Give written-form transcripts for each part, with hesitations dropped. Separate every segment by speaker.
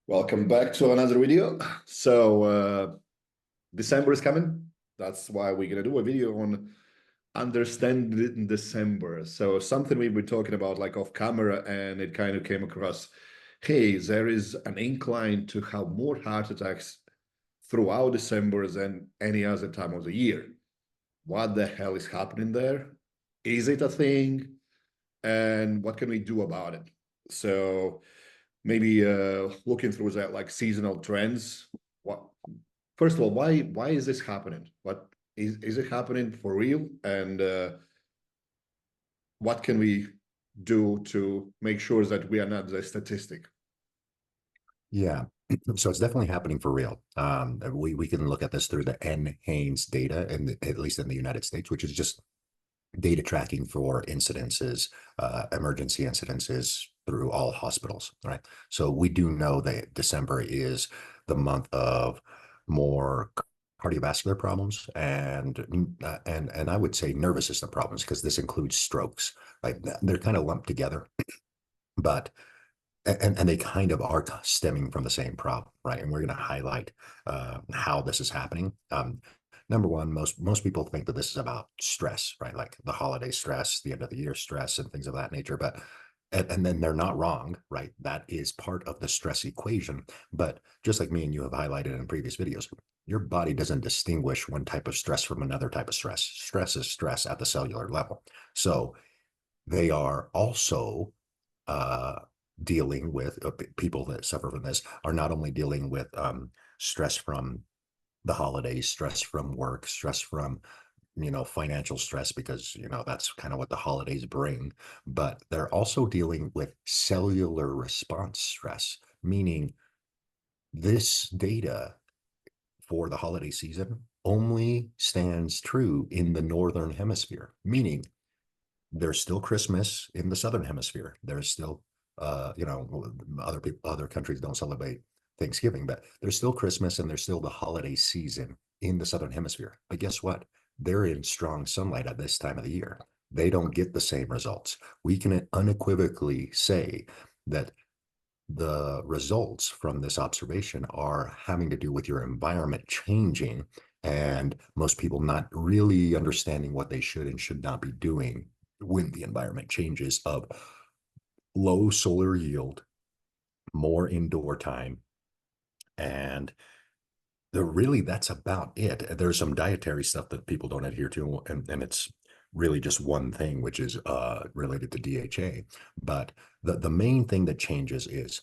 Speaker 1: Welcome back to another video. December is coming. That's why we're gonna do a video on understanding December. So something we've been talking about like off camera, and it kind of came across, hey, there is an incline to have more heart attacks throughout December than any other time of the year. What the hell is happening there? Is it a thing? And what can we do about it? So maybe looking through that like seasonal trends. What First of all, why is this happening? What is it happening for real? And what can we do to make sure that we are not the statistic?
Speaker 2: Yeah, so it's definitely happening for real. We can look at this through the NHANES data, and at least in the United States, which is just data tracking for incidences, emergency incidences through all hospitals, right? So we do know that December is the month of more cardiovascular problems and I would say nervous system problems, because this includes strokes. Right? They're kind of lumped together, but they kind of are stemming from the same problem, right? And we're going to highlight how this is happening. Number one, most people think that this is about stress, right? Like the holiday stress, the end of the year stress, and things of that nature. But and then they're not wrong, right? That is part of the stress equation. But just like me and you have highlighted in previous videos, your body doesn't distinguish one type of stress from another type of stress. Stress is stress at the cellular level. So they are also uh, dealing with people that suffer from this are not only dealing with stress from the holidays, stress from work, stress from financial stress, because that's kind of what the holidays bring, but they're also dealing with cellular response stress, meaning this data for the holiday season only stands true in the northern hemisphere, meaning there's still Christmas in the southern hemisphere. There's still, other countries don't celebrate Thanksgiving, but there's still Christmas and there's still the holiday season in the southern hemisphere. But guess what? They're in strong sunlight at this time of the year. They don't get the same results. We can unequivocally say that the results from this observation are having to do with your environment changing, and most people not really understanding what they should and should not be doing when the environment changes, of low solar yield, more indoor time, and that's about it. There's some dietary stuff that people don't adhere to, and it's really just one thing, which is related to DHA. But the main thing that changes is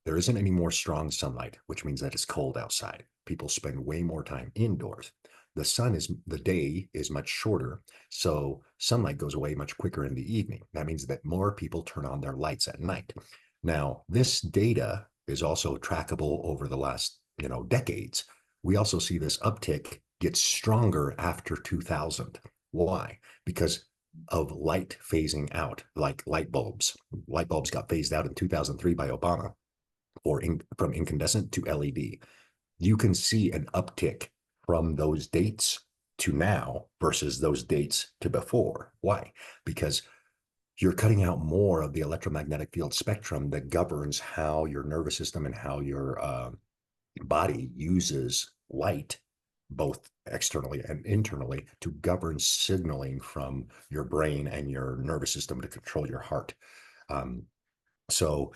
Speaker 2: there isn't any more strong sunlight, which means that it's cold outside. People spend way more time indoors. The day is much shorter, so sunlight goes away much quicker in the evening. That means that more people turn on their lights at night. Now, this data is also trackable over the last, decades. We also see this uptick get stronger after 2000. Why? Because of light phasing out, like light bulbs. Light bulbs got phased out in 2003 by Obama, from incandescent to LED. You can see an uptick from those dates to now versus those dates to before. Why? Because you're cutting out more of the electromagnetic field spectrum that governs how your nervous system and how your body uses light, both externally and internally, to govern signaling from your brain and your nervous system to control your heart. Um, so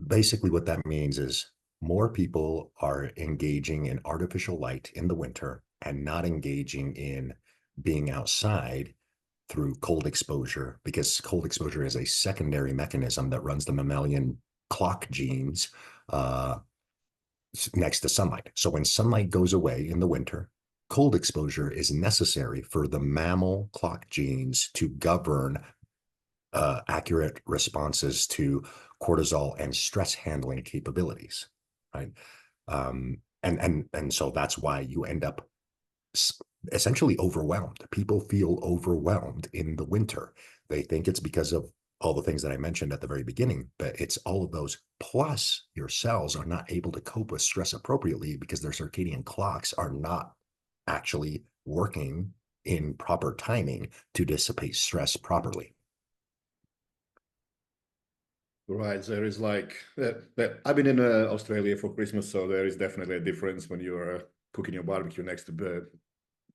Speaker 2: basically what that means is more people are engaging in artificial light in the winter and not engaging in being outside through cold exposure, because cold exposure is a secondary mechanism that runs the mammalian clock genes uh, next to sunlight. So when sunlight goes away in the winter, cold exposure is necessary for the mammal clock genes to govern accurate responses to cortisol and stress handling capabilities, right? And so that's why you end up essentially overwhelmed. People feel overwhelmed in the winter. They think it's because of all the things that I mentioned at the very beginning, but it's all of those. Plus, your cells are not able to cope with stress appropriately because their circadian clocks are not actually working in proper timing to dissipate stress properly.
Speaker 1: Right, there is like I've been in Australia for Christmas, so there is definitely a difference when you're cooking your barbecue next to the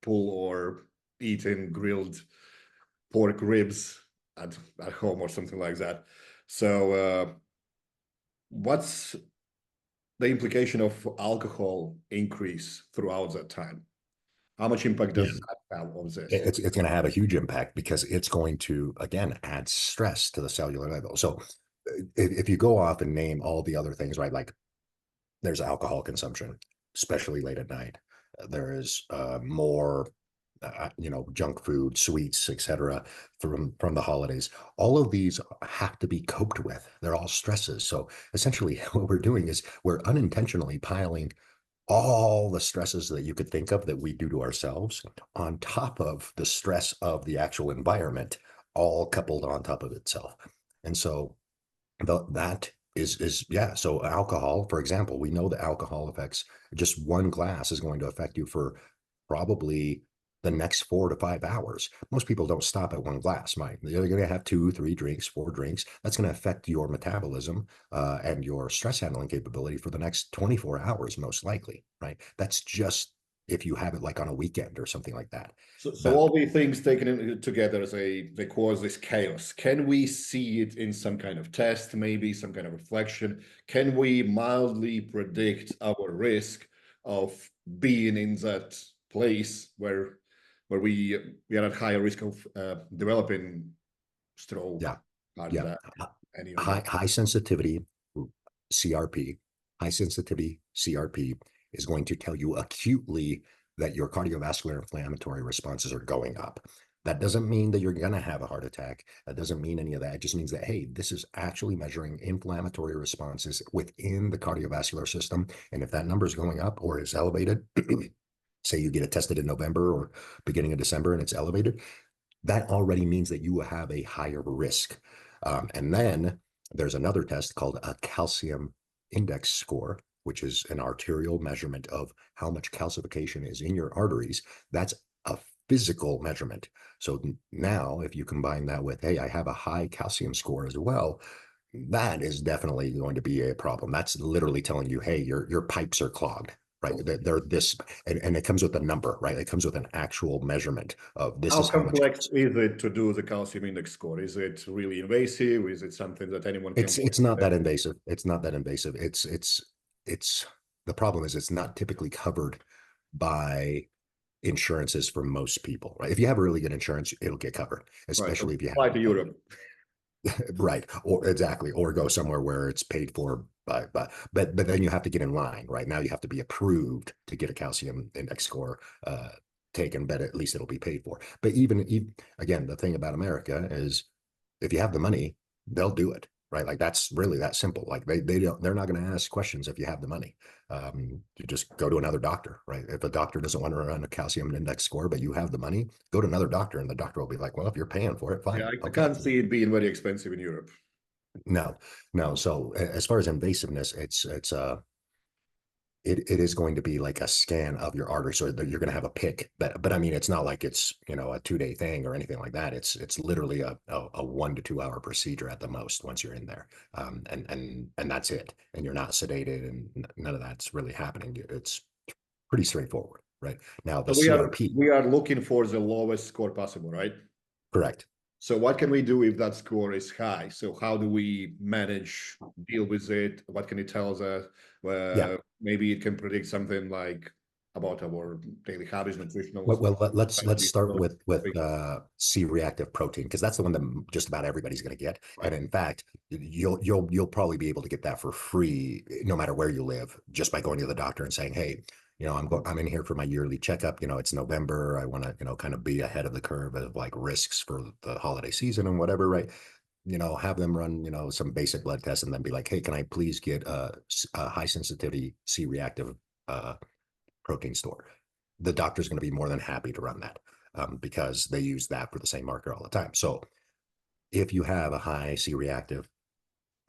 Speaker 1: pool or eating grilled pork ribs at home or something like that. So, what's the implication of alcohol increase throughout that time? How much impact
Speaker 2: Yeah,
Speaker 1: does that have on this?
Speaker 2: it's going to have a huge impact because it's going to again add stress to the cellular level. So if you go off and name all the other things, right, like there's alcohol consumption, especially late at night. There is more, junk food, sweets, etc., from the holidays. All of these have to be coped with. They're all stresses. So essentially, what we're doing is we're unintentionally piling all the stresses that you could think of that we do to ourselves on top of the stress of the actual environment, all coupled on top of itself. And so that is yeah. So alcohol, for example, we know that alcohol affects just one glass is going to affect you for probably the next 4 to 5 hours. Most people don't stop at one glass, right? They're going to have two, three drinks, four drinks. That's going to affect your metabolism and your stress handling capability for the next 24 hours, most likely, right? That's just if you have it like on a weekend or something like that.
Speaker 1: So
Speaker 2: But
Speaker 1: all these things taken together, they cause this chaos. Can we see it in some kind of test, maybe some kind of reflection? Can we mildly predict our risk of being in that place where we are at higher risk of developing stroke,
Speaker 2: yeah,
Speaker 1: heart
Speaker 2: yeah.
Speaker 1: attack, any of that?
Speaker 2: High sensitivity CRP, high sensitivity CRP is going to tell you acutely that your cardiovascular inflammatory responses are going up. That doesn't mean that you're going to have a heart attack. That doesn't mean any of that. It just means that, hey, this is actually measuring inflammatory responses within the cardiovascular system. And if that number is going up or is elevated, say you get it tested in November or beginning of December and it's elevated, that already means that you have a higher risk. And then there's another test called a calcium index score, which is an arterial measurement of how much calcification is in your arteries. That's a physical measurement. So now, if you combine that with, hey, I have a high calcium score as well, that is definitely going to be a problem. That's literally telling you, hey, your pipes are clogged, right? They're this, and it comes with a number, right? It comes with an actual measurement of this
Speaker 1: How
Speaker 2: is how much
Speaker 1: complex is it to do the calcium index score? Is it really invasive? Is it something that anyone can
Speaker 2: it's not that invasive. It's not that invasive. It's the problem is it's not typically covered by insurances for most people, right? If you have a really good insurance, it'll get covered,
Speaker 1: right? So
Speaker 2: especially if you
Speaker 1: fly
Speaker 2: have
Speaker 1: to Europe.
Speaker 2: right, or exactly, or go somewhere where it's paid for but then you have to get in line, right? Now you have to be approved to get a calcium index score taken, but at least it'll be paid for. But even again, the thing about America is if you have the money, they'll do it, right? Like that's really that simple. Like they're not going to ask questions if you have the money. You just go to another doctor, right? If a doctor doesn't want to run a calcium index score, but you have the money, go to another doctor, and the doctor will be like, "Well, if you're paying for it,
Speaker 1: Yeah,
Speaker 2: fine,
Speaker 1: I
Speaker 2: okay."
Speaker 1: can't see it being very expensive in Europe.
Speaker 2: No, no. So as far as invasiveness, it is going to be like a scan of your artery, so that you're going to have a pick. But I mean, it's not like it's a 2 day thing or anything like that. It's literally a 1 to 2 hour procedure at the most once you're in there, and that's it. And you're not sedated, and none of that's really happening. It's pretty straightforward, right? Now the
Speaker 1: So we are
Speaker 2: CRP,
Speaker 1: we are looking for the lowest score possible, right?
Speaker 2: correct?
Speaker 1: So what can we do if that score is high? So how do we manage, deal with it? What can it tell us?
Speaker 2: Yeah.
Speaker 1: Maybe it can predict something like about our daily habits, nutritional
Speaker 2: Well,
Speaker 1: stuff.
Speaker 2: let's start with C-reactive protein because that's the one that just about everybody's going to get.
Speaker 1: Right.
Speaker 2: And in fact, you'll probably be able to get that for free no matter where you live, just by going to the doctor and saying, hey, I'm in here for my yearly checkup. It's November. I want to kind of be ahead of the curve of like risks for the holiday season and whatever, right? Have them run some basic blood tests and then be like, hey, can I please get a high sensitivity C-reactive protein store? The doctor's going to be more than happy to run that because they use that for the same marker all the time. So if you have a high C-reactive,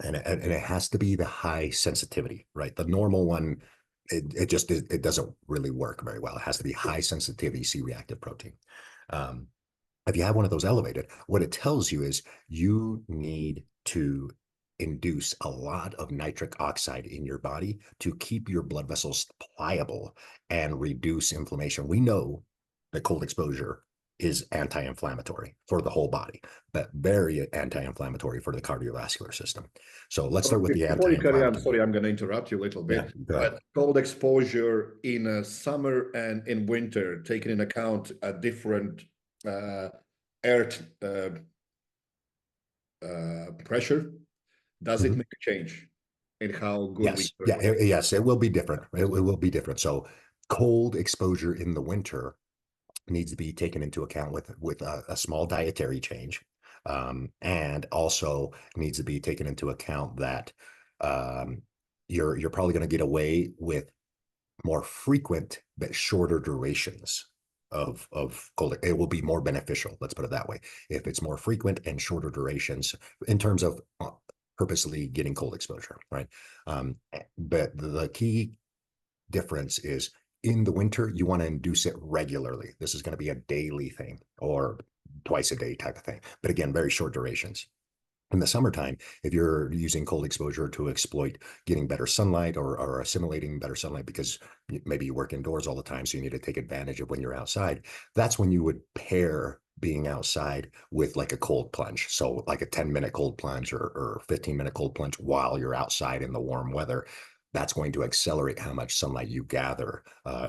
Speaker 2: and it has to be the high sensitivity, right? The normal one, it doesn't really work very well. It has to be high sensitivity C-reactive protein. Um, if you have one of those elevated, what it tells you is you need to induce a lot of nitric oxide in your body to keep your blood vessels pliable and reduce inflammation. We know that cold exposure is anti-inflammatory for the whole body, but very anti-inflammatory for the cardiovascular system. So let's start with the
Speaker 1: Before you carry on,
Speaker 2: anti-inflammatory.
Speaker 1: sorry, I'm going to interrupt you a little
Speaker 2: Yeah,
Speaker 1: bit.
Speaker 2: go ahead.
Speaker 1: But cold exposure in summer and in winter, taking in account a different air pressure, does it make a change in how good we
Speaker 2: Yes, yeah,
Speaker 1: perform?
Speaker 2: yes, it will be different. It will be different. So cold exposure in the winter needs to be taken into account with a small dietary change, and also needs to be taken into account that you're probably going to get away with more frequent but shorter durations of cold. It will be more beneficial, let's put it that way, if it's more frequent and shorter durations in terms of purposely getting cold exposure, right? But the key difference is in the winter, you want to induce it regularly. This is going to be a daily thing or twice a day type of thing. But again, very short durations. In the summertime, if you're using cold exposure to exploit getting better sunlight or assimilating better sunlight because maybe you work indoors all the time, so you need to take advantage of when you're outside, that's when you would pair being outside with like a cold plunge. So like a 10-minute cold plunge or 15-minute cold plunge while you're outside in the warm weather. That's going to accelerate how much sunlight you gather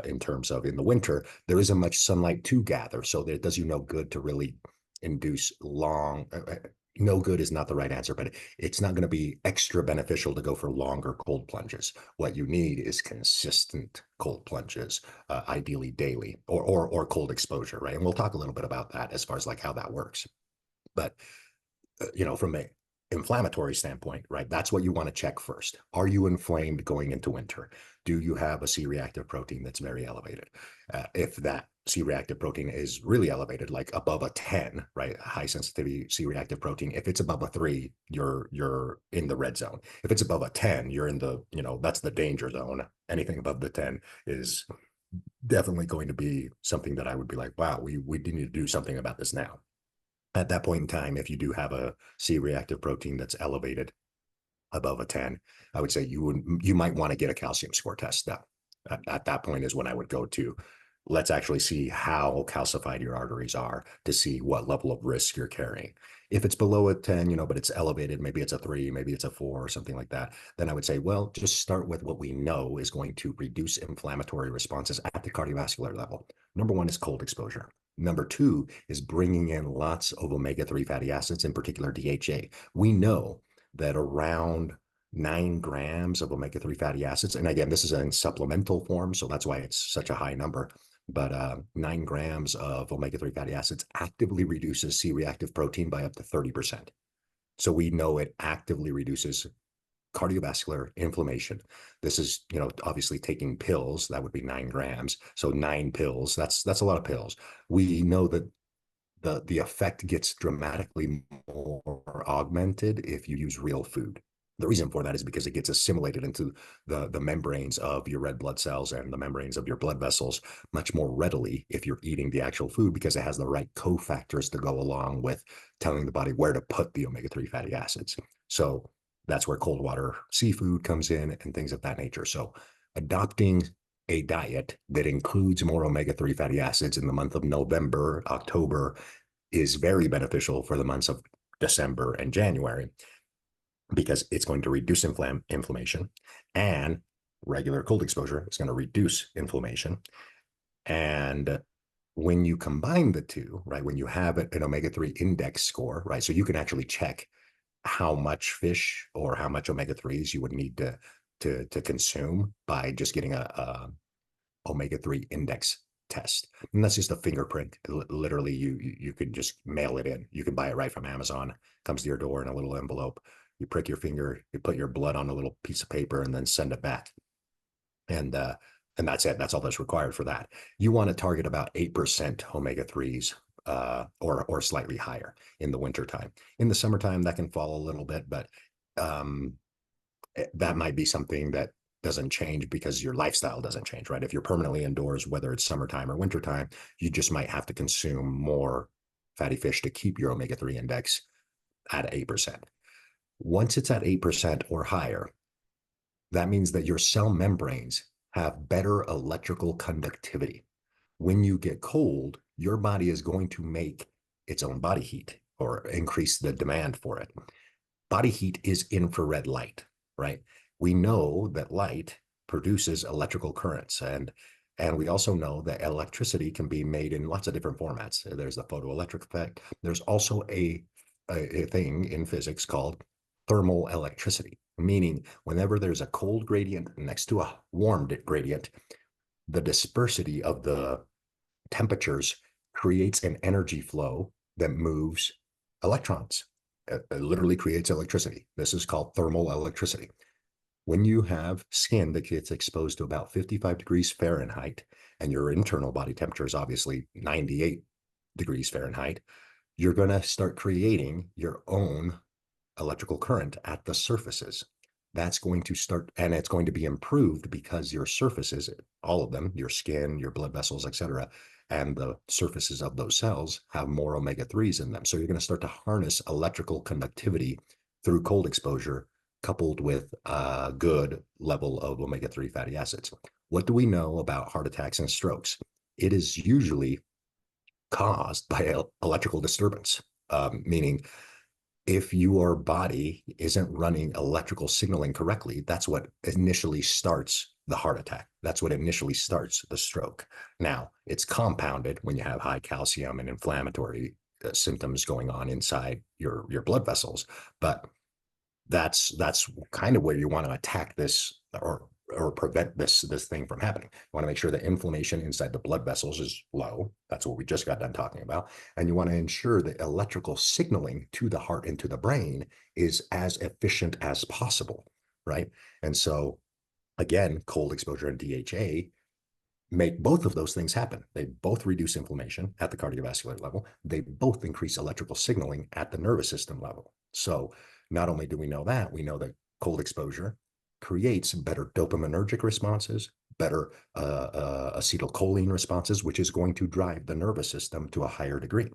Speaker 2: in terms of in the winter, there isn't much sunlight to gather. So it does you no good to really induce long, no good is not the right answer, but it's not going to be extra beneficial to go for longer cold plunges. What you need is consistent cold plunges, ideally daily, or cold exposure, right? And we'll talk a little bit about that as far as like how that works. But from a inflammatory standpoint, right? That's what you want to check first. Are you inflamed going into winter? Do you have a C-reactive protein that's very elevated? If that C-reactive protein is really elevated, like above a 10, right? High sensitivity C-reactive protein. If it's above a 3, you're in the red zone. If it's above a 10, you're in the, that's the danger zone. Anything above the 10 is definitely going to be something that I would be like, wow, we need to do something about this now. At that point in time, if you do have a C-reactive protein that's elevated above a 10, I would say you might want to get a calcium score test done. At that point is when I would go to, let's actually see how calcified your arteries are to see what level of risk you're carrying. If it's below a 10, but it's elevated, maybe it's a 3, maybe it's a 4 or something like that, then I would say, well, just start with what we know is going to reduce inflammatory responses at the cardiovascular level. Number 1 is cold exposure. Number 2 is bringing in lots of omega-3 fatty acids, in particular DHA. We know that around 9 grams of omega-3 fatty acids, and again, this is in supplemental form, so that's why it's such a high number, but 9 grams of omega-3 fatty acids actively reduces C-reactive protein by up to 30%. So we know it actively reduces cardiovascular inflammation. This is, obviously taking pills, that would be 9 grams. So 9 pills, that's a lot of pills. We know that the effect gets dramatically more augmented if you use real food. The reason for that is because it gets assimilated into the membranes of your red blood cells and the membranes of your blood vessels much more readily if you're eating the actual food, because it has the right cofactors to go along with telling the body where to put the omega-3 fatty acids. So that's where cold water seafood comes in and things of that nature. So adopting a diet that includes more omega-3 fatty acids in the month of November, October is very beneficial for the months of December and January, because it's going to reduce inflammation, and regular cold exposure is going to reduce inflammation. And when you combine the two, right, when you have an omega-3 index score, right, so you can actually check how much fish or how much omega-3s you would need to consume by just getting a omega-3 index test. And that's just a fingerprint. Literally, you can just mail it in. You can buy it right from Amazon. Comes to your door in a little envelope. You prick your finger, you put your blood on a little piece of paper, and then send it back. And that's it. That's all that's required for that. You want to target about 8% omega-3s or slightly higher in the wintertime. In the summertime, that can fall a little bit, but that might be something that doesn't change because your lifestyle doesn't change, right? If you're permanently indoors, whether it's summertime or wintertime, you just might have to consume more fatty fish to keep your omega-3 index at 8%. Once it's at 8% or higher, that means that your cell membranes have better electrical conductivity. When you get cold, your body is going to make its own body heat or increase the demand for it. Body heat is infrared light, right? We know that light produces electrical currents, and we also know that electricity can be made in lots of different formats. There's the photoelectric effect. There's also a thing in physics called thermal electricity, meaning whenever there's a cold gradient next to a warm gradient, the dispersity of the temperatures creates an energy flow that moves electrons. It literally creates electricity. This is called thermal electricity. When you have skin that gets exposed to about 55 degrees Fahrenheit, and your internal body temperature is obviously 98 degrees Fahrenheit, you're going to start creating your own electrical current at the surfaces. That's going to start, and it's going to be improved because your surfaces, all of them, your skin, your blood vessels, etc., and the surfaces of those cells have more omega-3s in them. So you're going to start to harness electrical conductivity through cold exposure, coupled with a good level of omega-3 fatty acids. What do we know about heart attacks and strokes? It is usually caused by electrical disturbance, meaning if your body isn't running electrical signaling correctly, that's what initially starts the heart attack. That's what initially starts the stroke. Now, it's compounded when you have high calcium and inflammatory symptoms going on inside your blood vessels. But that's kind of where you want to attack this, or prevent this thing from happening. You want to make sure that inflammation inside the blood vessels is low. That's what we just got done talking about. And you want to ensure that electrical signaling to the heart and to the brain is as efficient as possible, right? And so, again, cold exposure and DHA make both of those things happen. They both reduce inflammation at the cardiovascular level. They both increase electrical signaling at the nervous system level. So not only do we know that, we know that cold exposure creates better dopaminergic responses, better acetylcholine responses, which is going to drive the nervous system to a higher degree.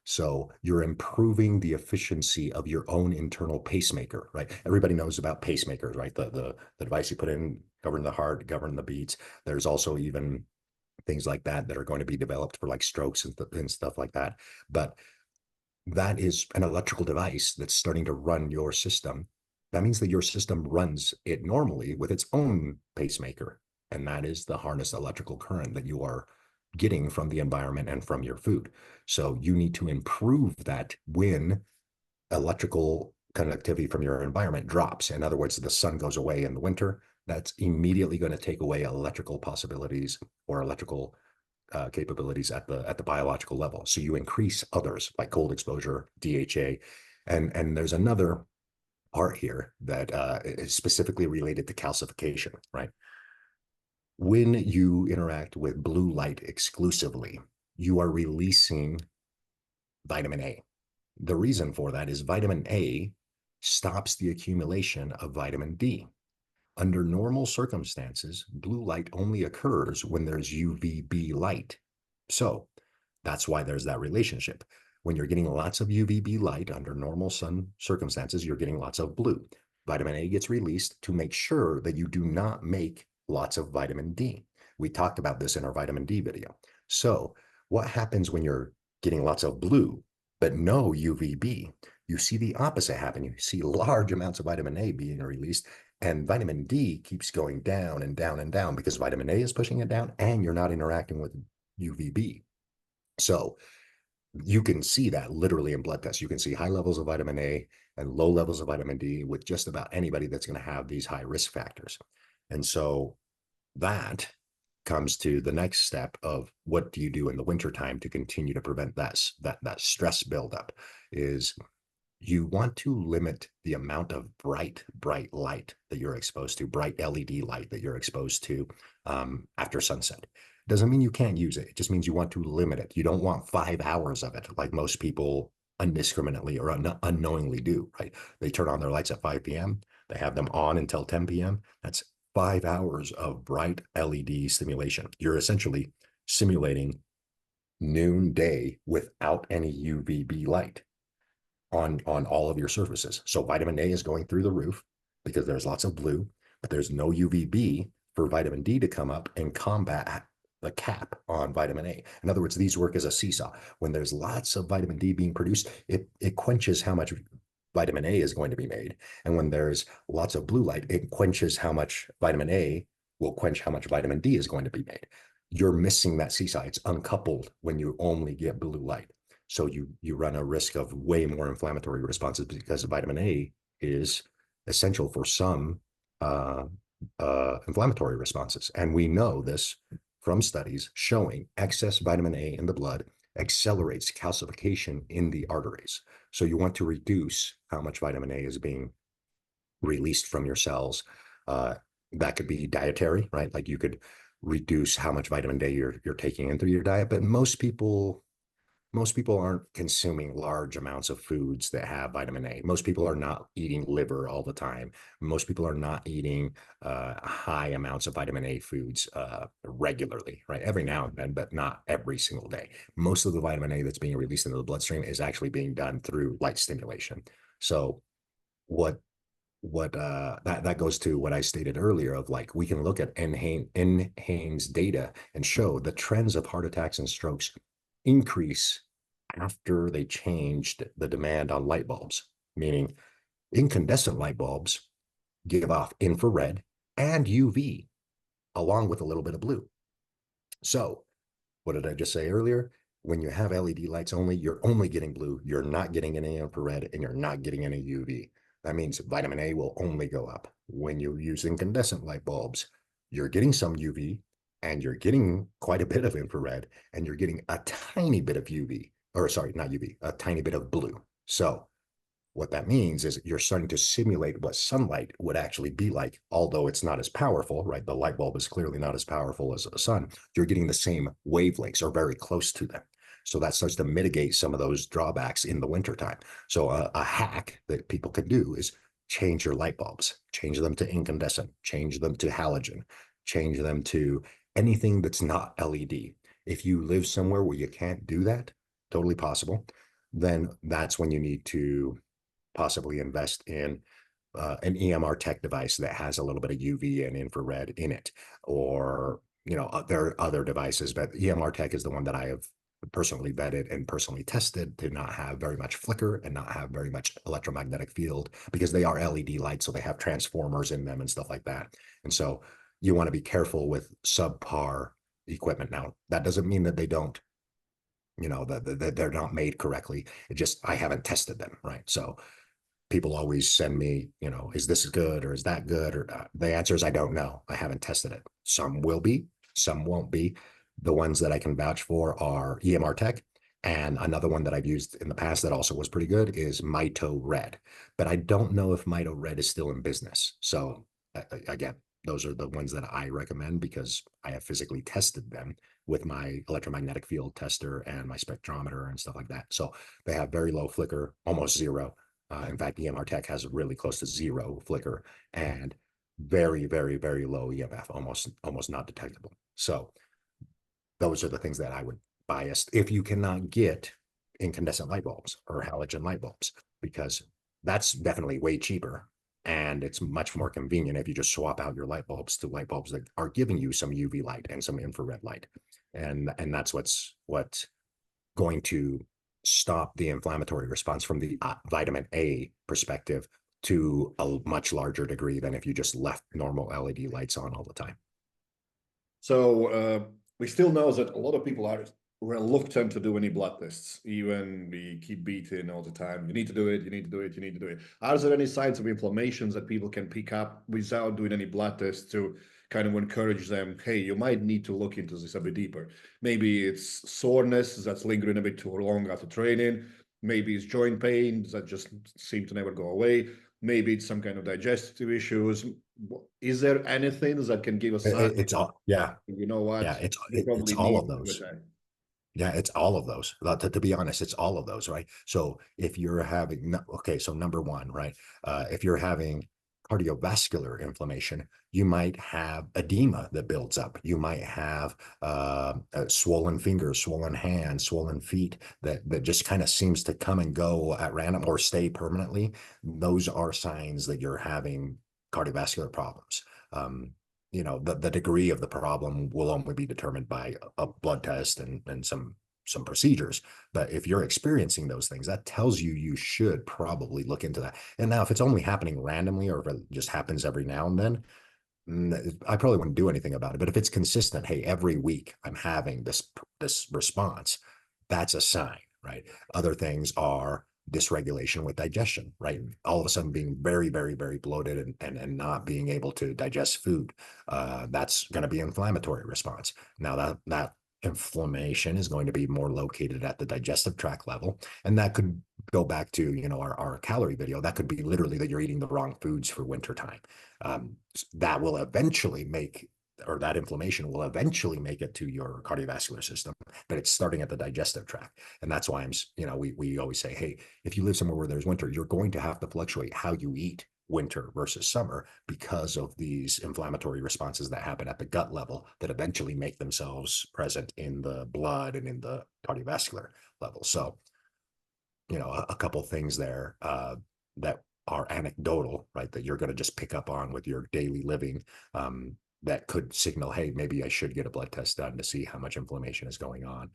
Speaker 2: So you're improving the efficiency of your own internal pacemaker, right? Everybody knows about pacemakers, right? The device you put in, govern the heart, govern the beats. There's also even things like that that are going to be developed for like strokes and stuff like that. But that is an electrical device that's starting to run your system. That means that your system runs it normally with its own pacemaker. And that is the harnessed electrical current that you are getting from the environment and from your food. So you need to improve that when electrical conductivity from your environment drops. In other words, the sun goes away in the winter, that's immediately going to take away electrical possibilities or electrical capabilities at the biological level. So you increase others like cold exposure, DHA, and there's another part here that is specifically related to calcification, right? When you interact with blue light exclusively, you are releasing vitamin A. The reason for that is vitamin A stops the accumulation of vitamin D. Under normal circumstances, blue light only occurs when there's UVB light. So that's why there's that relationship. When you're getting lots of UVB light under normal sun circumstances, you're getting lots of blue. Vitamin A gets released to make sure that you do not make lots of vitamin D. We talked about this in our vitamin D video. So what happens when you're getting lots of blue, but no UVB? You see the opposite happen. You see large amounts of vitamin A being released, and vitamin D keeps going down and down and down because vitamin A is pushing it down and you're not interacting with UVB. So you can see that literally in blood tests. You can see high levels of vitamin A and low levels of vitamin D with just about anybody that's going to have these high risk factors. And so that comes to the next step of what do you do in the wintertime to continue to prevent that stress buildup is you want to limit the amount of bright light that you're exposed to, bright LED light that you're exposed to after sunset. Doesn't mean you can't use it. It just means you want to limit it. You don't want 5 hours of it like most people indiscriminately or unknowingly do, right? They turn on their lights at 5 p.m. They have them on until 10 p.m. That's 5 hours of bright LED stimulation. You're essentially simulating noonday without any UVB light. on all of your surfaces. So vitamin A is going through the roof because there's lots of blue, but there's no UVB for vitamin D to come up and combat the cap on vitamin A. In other words, these work as a seesaw. When there's lots of vitamin D being produced, it quenches how much vitamin A is going to be made. And when there's lots of blue light, it quenches how much vitamin A will quench how much vitamin D is going to be made. You're missing that seesaw. It's uncoupled when you only get blue light. So you run a risk of way more inflammatory responses because vitamin A is essential for some inflammatory responses. And we know this from studies showing excess vitamin A in the blood accelerates calcification in the arteries. So you want to reduce how much vitamin A is being released from your cells. That could be dietary, right? Like you could reduce how much vitamin D you're taking in through your diet, but most people aren't consuming large amounts of foods that have vitamin A. Most people are not eating liver all the time. Most people are not eating high amounts of vitamin A foods regularly, right? Every now and then, but not every single day. Most of the vitamin A that's being released into the bloodstream is actually being done through light stimulation. So that goes to what I stated earlier of like we can look at NHANES data and show the trends of heart attacks and strokes increase after they changed the demand on light bulbs, meaning incandescent light bulbs give off infrared and UV along with a little bit of blue. So what did I just say earlier? When you have LED lights only, you're only getting blue, you're not getting any infrared, and you're not getting any UV. That means vitamin A will only go up. When you use incandescent light bulbs, you're getting some UV and you're getting quite a bit of infrared and you're getting a tiny bit of UV, or sorry, not UV, a tiny bit of blue. So what that means is you're starting to simulate what sunlight would actually be like, although it's not as powerful, right? The light bulb is clearly not as powerful as the sun. You're getting the same wavelengths or very close to them. So that starts to mitigate some of those drawbacks in the wintertime. So a hack that people can do is change your light bulbs, change them to incandescent, change them to halogen, change them to anything that's not LED. If you live somewhere where you can't do that, totally possible, then that's when you need to possibly invest in an EMR tech device that has a little bit of UV and infrared in it, or there are other devices, but EMR tech is the one that I have personally vetted and personally tested to not have very much flicker and not have very much electromagnetic field because they are LED lights, so they have transformers in them and stuff like that. And so you want to be careful with subpar equipment. Now, that doesn't mean that they don't, that they're not made correctly. It just, I haven't tested them, right? So people always send me, is this good or is that good? Or the answer is I don't know. I haven't tested it. Some will be, some won't be. The ones that I can vouch for are EMR Tech. And another one that I've used in the past that also was pretty good is Mito Red. But I don't know if Mito Red is still in business. So again, those are the ones that I recommend because I have physically tested them with my electromagnetic field tester and my spectrometer and stuff like that. So they have very low flicker, almost zero. In fact, EMR Tech has really close to zero flicker and very, very, very low EMF, almost not detectable. So those are the things that I would bias if you cannot get incandescent light bulbs or halogen light bulbs, because that's definitely way cheaper and it's much more convenient if you just swap out your light bulbs to light bulbs that are giving you some UV light and some infrared light. And that's what's going to stop the inflammatory response from the vitamin A perspective to a much larger degree than if you just left normal LED lights on all the time.
Speaker 1: So we still know that a lot of people are reluctant to do any blood tests. Even we keep beating all the time. You need to do it, you need to do it, you need to do it. Are there any signs of inflammations that people can pick up without doing any blood tests to kind of encourage them, hey, you might need to look into this a bit deeper? Maybe it's soreness that's lingering a bit too long after training. Maybe it's joint pain that just seem to never go away. Maybe it's some kind of digestive issues. Is there anything that can give us sign?
Speaker 2: It's all, yeah,
Speaker 1: You know what?
Speaker 2: yeah,
Speaker 1: You
Speaker 2: it's
Speaker 1: probably
Speaker 2: all
Speaker 1: need
Speaker 2: of those.
Speaker 1: that.
Speaker 2: Yeah, it's all of those. To be honest, it's all of those, right? So if you're having, okay, so number one, right? If you're having cardiovascular inflammation, you might have edema that builds up. You might have swollen fingers, swollen hands, swollen feet that just kind of seems to come and go at random or stay permanently. Those are signs that you're having cardiovascular problems. The degree of the problem will only be determined by a blood test and some procedures. But if you're experiencing those things, that tells you should probably look into that. And now, if it's only happening randomly or if it just happens every now and then, I probably wouldn't do anything about it. But if it's consistent, hey, every week I'm having this response, that's a sign, right? Other things are dysregulation with digestion, right? All of a sudden being very, very, very bloated and not being able to digest food. That's going to be inflammatory response. Now that inflammation is going to be more located at the digestive tract level, and that could go back to our calorie video. That could be literally that you're eating the wrong foods for wintertime. That will eventually make, or that inflammation will eventually make it to your cardiovascular system, but it's starting at the digestive tract. And that's why we always say, hey, if you live somewhere where there's winter, you're going to have to fluctuate how you eat winter versus summer because of these inflammatory responses that happen at the gut level that eventually make themselves present in the blood and in the cardiovascular level. So, a couple things there that are anecdotal, right, that you're going to just pick up on with your daily living, that could signal, hey, maybe I should get a blood test done to see how much inflammation is going on,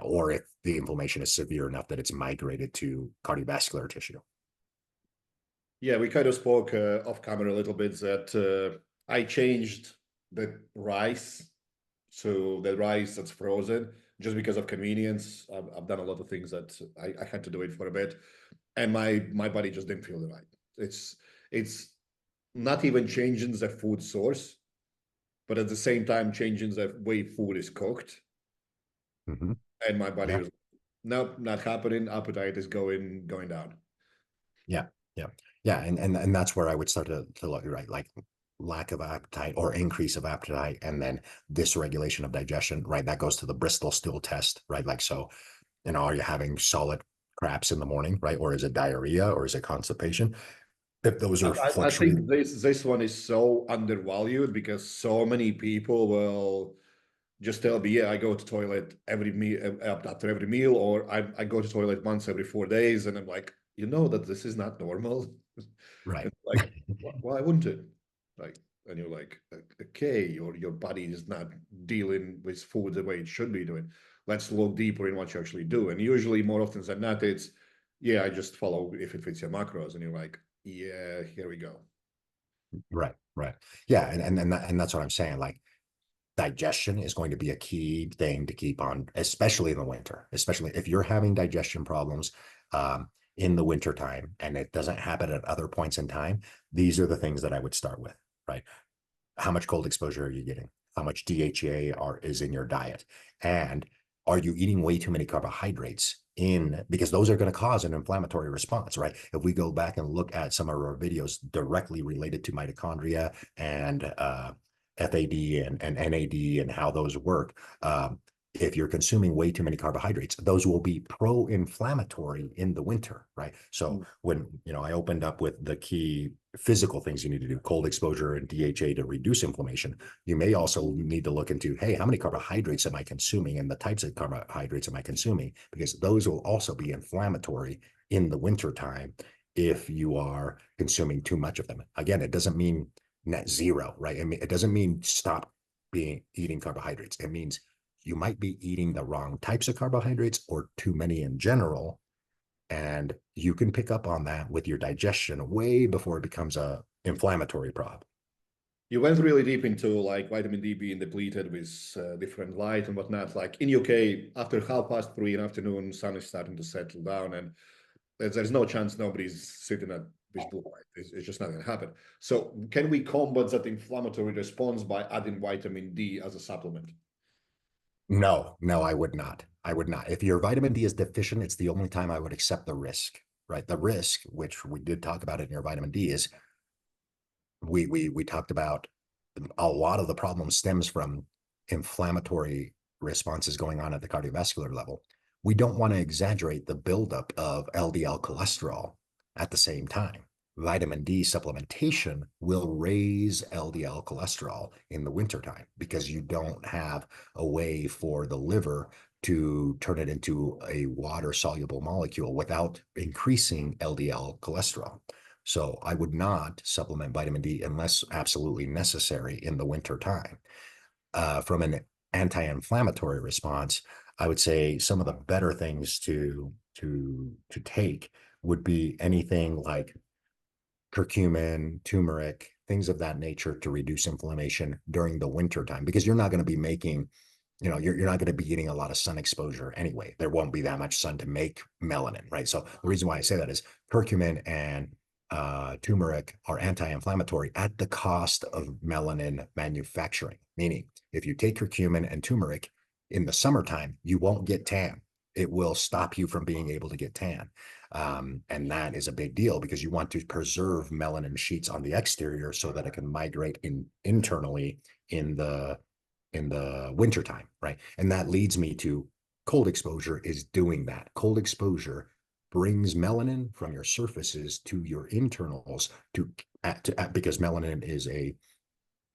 Speaker 2: or if the inflammation is severe enough that it's migrated to cardiovascular tissue.
Speaker 1: Yeah, we kind of spoke off camera a little bit that I changed the rice, so the rice that's frozen, just because of convenience. I've done a lot of things that I had to do it for a bit, and my body just didn't feel it right. It's not even changing the food source, but at the same time changing the way food is cooked.
Speaker 2: Mm-hmm.
Speaker 1: And my body
Speaker 2: Yeah.
Speaker 1: was, nope, not happening. Appetite is going down.
Speaker 2: Yeah. Yeah. Yeah. And that's where I would start to look, right? Like lack of appetite or increase of appetite, and then dysregulation of digestion, right? That goes to the Bristol stool test, right? Like, so, are you having solid craps in the morning, right? Or is it diarrhea or is it constipation? If those are
Speaker 1: I think
Speaker 2: fluctuating.
Speaker 1: this one is so undervalued because so many people will just tell me, yeah, I go to toilet every meal after every meal, or I go to toilet once every 4 days, and I'm like, that this is not normal.
Speaker 2: Right.
Speaker 1: And like, why wouldn't it? Like, and you're like, okay, your body is not dealing with food the way it should be doing. Let's look deeper in what you actually do. And usually, more often than not, it's, yeah, I just follow if it fits your macros, and you're like, yeah, here we go.
Speaker 2: Right. Right. Yeah. And that's what I'm saying. Like, digestion is going to be a key thing to keep on, especially in the winter, especially if you're having digestion problems in the winter time and it doesn't happen at other points in time. These are the things that I would start with, right? How much cold exposure are you getting? How much DHA is in your diet? And are you eating way too many carbohydrates because those are going to cause an inflammatory response, right? If we go back and look at some of our videos directly related to mitochondria and FAD and NAD and how those work, if you're consuming way too many carbohydrates, those will be pro-inflammatory in the winter, right? So when, I opened up with the key physical things you need to do, cold exposure and DHA to reduce inflammation, you may also need to look into, hey, how many carbohydrates am I consuming and the types of carbohydrates am I consuming? Because those will also be inflammatory in the winter time if you are consuming too much of them. Again, it doesn't mean net zero, right? I mean, it doesn't mean stop eating carbohydrates. It means you might be eating the wrong types of carbohydrates or too many in general. And you can pick up on that with your digestion way before it becomes a inflammatory problem.
Speaker 1: You went really deep into like vitamin D being depleted with different light and whatnot. Like in UK, after 3:30 in the afternoon, sun is starting to settle down, and there's no chance nobody's sitting at with blue light. It's just not going to happen. So can we combat that inflammatory response by adding vitamin D as a supplement?
Speaker 2: No, I would not. I would not. If your vitamin D is deficient, it's the only time I would accept the risk, right? The risk, which we did talk about in your vitamin D, is we talked about a lot of the problem stems from inflammatory responses going on at the cardiovascular level. We don't want to exaggerate the buildup of LDL cholesterol at the same time, vitamin D supplementation will raise LDL cholesterol in the wintertime because you don't have a way for the liver to turn it into a water soluble molecule without increasing LDL cholesterol. So I would not supplement vitamin D unless absolutely necessary in the winter time. From an anti-inflammatory response, I would say some of the better things to take would be anything like curcumin, turmeric, things of that nature to reduce inflammation during the winter time, because you're not going to be making, you're not going to be getting a lot of sun exposure anyway. There won't be that much sun to make melanin, right? So the reason why I say that is curcumin and turmeric are anti-inflammatory at the cost of melanin manufacturing. Meaning, if you take curcumin and turmeric in the summertime, you won't get tan. It will stop you from being able to get tan. And that is a big deal because you want to preserve melanin sheets on the exterior so that it can migrate internally in the wintertime, right? And that leads me to cold exposure is doing that. Cold exposure brings melanin from your surfaces to your internals because melanin is a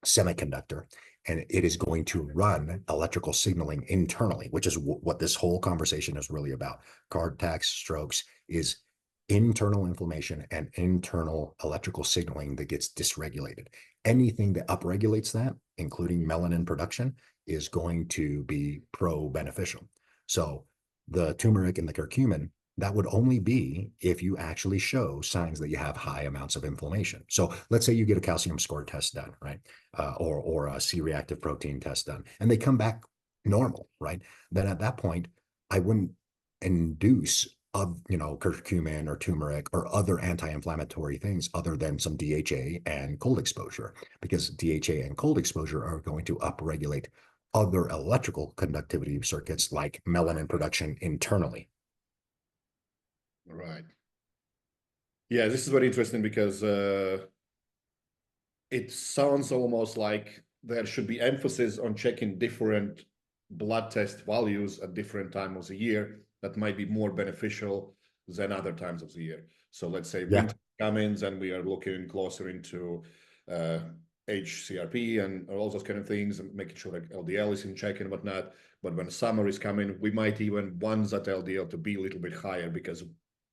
Speaker 2: semiconductor, and it is going to run electrical signaling internally, which is what this whole conversation is really about. Cardiac attacks, strokes is internal inflammation and internal electrical signaling that gets dysregulated. Anything that upregulates that, including melanin production, is going to be pro-beneficial. So the turmeric and the curcumin, that would only be if you actually show signs that you have high amounts of inflammation. So let's say you get a calcium score test done, right? Or a C-reactive protein test done, and they come back normal, right? Then at that point, I wouldn't induce curcumin or turmeric or other anti-inflammatory things other than some DHA and cold exposure, because DHA and cold exposure are going to upregulate other electrical conductivity circuits like melanin production internally.
Speaker 1: Right. Yeah, this is very interesting because it sounds almost like there should be emphasis on checking different blood test values at different times of the year that might be more beneficial than other times of the year. So let's say
Speaker 2: Yeah.
Speaker 1: winter comes and we are looking closer into uh, HCRP and all those kind of things, and making sure that LDL is in check and whatnot. But when summer is coming, we might even want that LDL to be a little bit higher because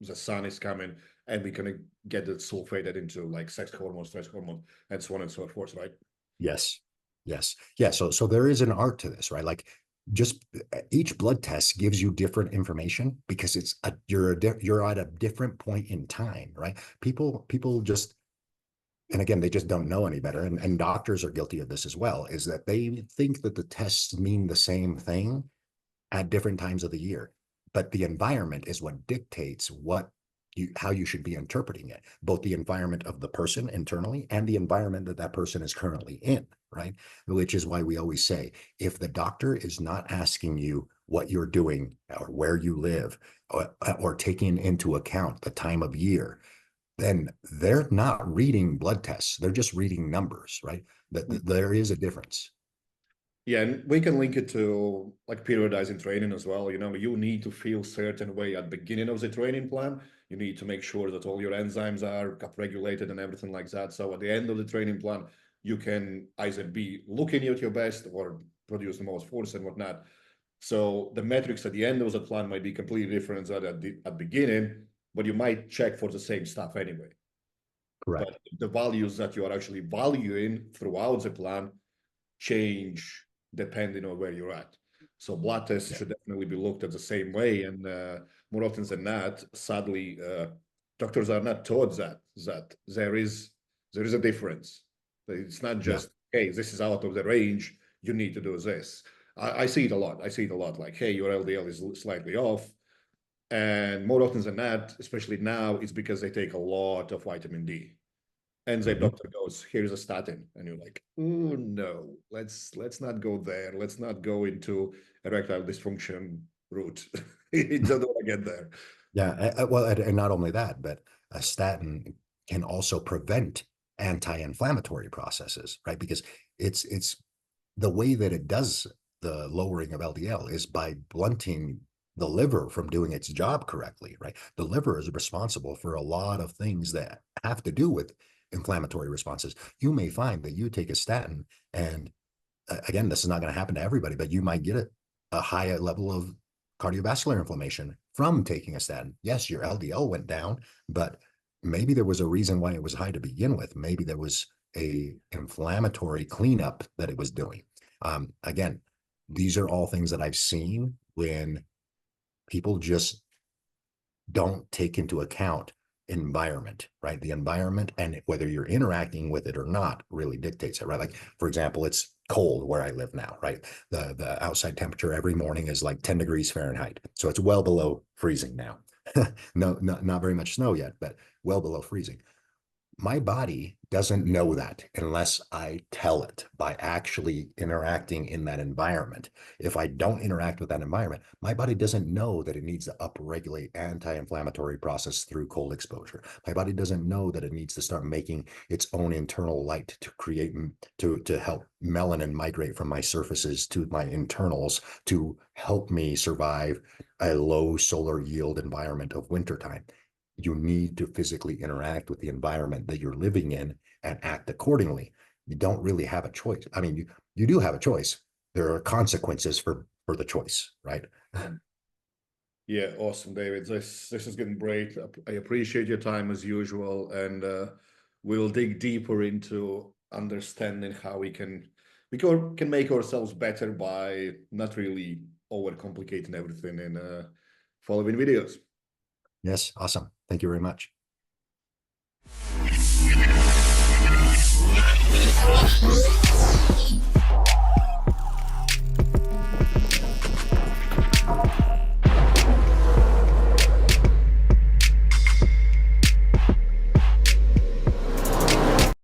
Speaker 1: the sun is coming and we can get it sulfated into like sex hormones, stress hormones, and so on and so forth, right?
Speaker 2: Yes. Yes. Yeah. So there is an art to this, right? Like just each blood test gives you different information because you're at a different point in time, right? People just, and again, they just don't know any better. And doctors are guilty of this as well, is that they think that the tests mean the same thing at different times of the year. But the environment is what dictates how you should be interpreting it, both the environment of the person internally and the environment that that person is currently in, right? Which is why we always say, if the doctor is not asking you what you're doing or where you live or taking into account the time of year, then they're not reading blood tests. They're just reading numbers, right? That there is a difference.
Speaker 1: Yeah, and we can link it to like periodizing training as well. You need to feel certain way at beginning of the training plan. You need to make sure that all your enzymes are upregulated and everything like that. So at the end of the training plan, you can either be looking at your best or produce the most force and whatnot. So the metrics at the end of the plan might be completely different at the beginning, but you might check for the same stuff anyway.
Speaker 2: Correct.
Speaker 1: But the values that you are actually valuing throughout the plan change depending on where you're at. So blood tests
Speaker 2: Yeah.
Speaker 1: should definitely be looked at the same way. And more often than not, sadly, doctors are not taught that there is a difference. It's not
Speaker 2: Yeah.
Speaker 1: just, hey, this is out of the range. You need to do this. I see it a lot. I see it a lot. Like, hey, your LDL is slightly off. And more often than not, especially now, it's because they take a lot of vitamin D. And the
Speaker 2: Mhm.
Speaker 1: doctor goes, here's a statin. And you're like, oh no, let's not go there. Let's not go into erectile dysfunction route. It doesn't want to get there.
Speaker 2: Yeah. Well, and not only that, but a statin can also prevent anti-inflammatory processes, right? Because it's the way that it does the lowering of LDL is by blunting the liver from doing its job correctly, right? The liver is responsible for a lot of things that have to do with inflammatory responses. You may find that you take a statin, and again, this is not going to happen to everybody, but you might get a higher level of cardiovascular inflammation from taking a statin. Yes, your LDL went down, but maybe there was a reason why it was high to begin with. Maybe there was a inflammatory cleanup that it was doing. Again, these are all things that I've seen when people just don't take into account environment, right? The environment and whether you're interacting with it or not really dictates it, right? Like, for example, it's cold where I live now, right? The outside temperature every morning is like 10 degrees Fahrenheit. So it's well below freezing now. No, not very much snow yet, but well below freezing. My body doesn't know that unless I tell it by actually interacting in that environment. If I don't interact with that environment, my body doesn't know that it needs to upregulate anti-inflammatory process through cold exposure. My body doesn't know that it needs to start making its own internal light to create, to help melanin migrate from my surfaces to my internals to help me survive a low solar yield environment of wintertime. You need to physically interact with the environment that you're living in and act accordingly. You don't really have a choice. I mean, you do have a choice. There are consequences for the choice, right?
Speaker 1: Yeah, awesome, David. This has been great. I appreciate your time as usual, and we'll dig deeper into understanding how we can make ourselves better by not really overcomplicating everything in following videos.
Speaker 2: Yes, awesome. Thank you very much.